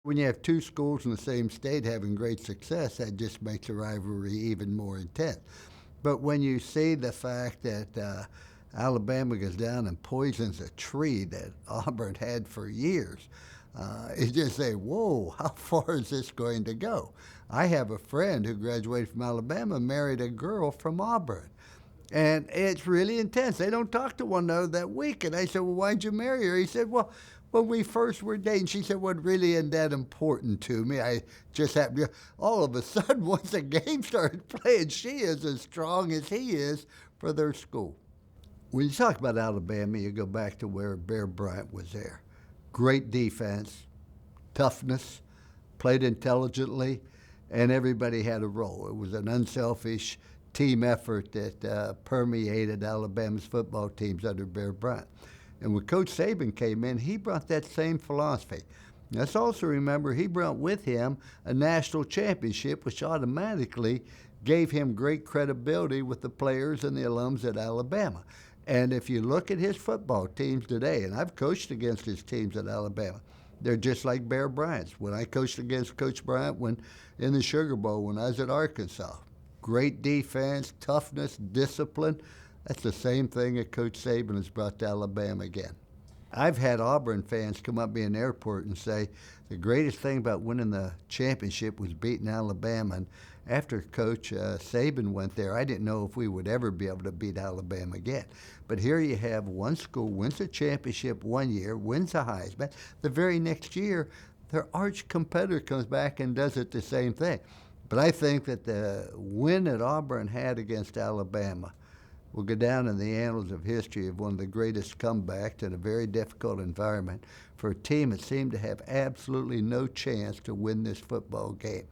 When you have two schools in the same state having great success, that just makes the rivalry even more intense. But when you see the fact that Alabama goes down and poisons a tree that Auburn had for years, you just say, whoa, how far is this going to go? I have a friend who graduated from Alabama, married a girl from Auburn. And it's really intense. They don't talk to one another that week. And I said, well, why'd you marry her? He said, well, when we first were dating, she said, what really isn't that important to me. I just happened to, all of a sudden, once the game started playing, she is as strong as he is for their school. When you talk about Alabama, you go back to where Bear Bryant was there. Great defense, toughness, played intelligently, and everybody had a role. It was an unselfish team effort that permeated Alabama's football teams under Bear Bryant. And when Coach Saban came in, he brought that same philosophy. Let's also remember he brought with him a national championship, which automatically gave him great credibility with the players and the alums at Alabama. And if you look at his football teams today, and I've coached against his teams at Alabama, they're just like Bear Bryant's. When I coached against Coach Bryant in the Sugar Bowl when I was at Arkansas, great defense, toughness, discipline. That's the same thing that Coach Saban has brought to Alabama again. I've had Auburn fans come up to me in the airport and say the greatest thing about winning the championship was beating Alabama. And after Coach Saban went there, I didn't know if we would ever be able to beat Alabama again. But here you have one school wins the championship one year, wins the Heisman. The very next year, their arch competitor comes back and does it the same thing. But I think that the win that Auburn had against Alabama will go down in the annals of history of one of the greatest comebacks in a very difficult environment for a team that seemed to have absolutely no chance to win this football game.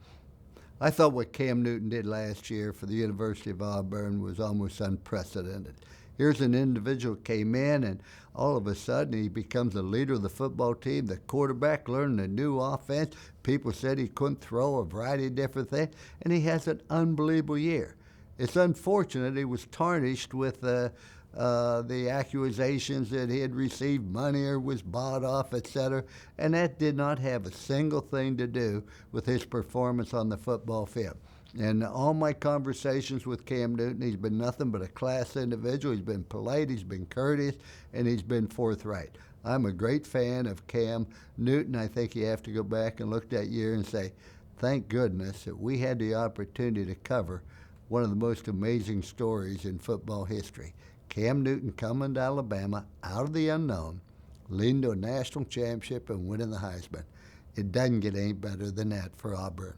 I thought what Cam Newton did last year for the University of Auburn was almost unprecedented. Here's an individual who came in, and all of a sudden he becomes the leader of the football team, the quarterback, learning a new offense. People said he couldn't throw, a variety of different things, and he has an unbelievable year. It's unfortunate he was tarnished with the accusations that he had received money or was bought off, etc., and that did not have a single thing to do with his performance on the football field. And all my conversations with Cam Newton, he's been nothing but a class individual. He's been polite, he's been courteous, and he's been forthright. I'm a great fan of Cam Newton. I think you have to go back and look that year and say, thank goodness that we had the opportunity to cover one of the most amazing stories in football history. Cam Newton coming to Alabama out of the unknown, leading to a national championship and winning the Heisman. It doesn't get any better than that for Auburn.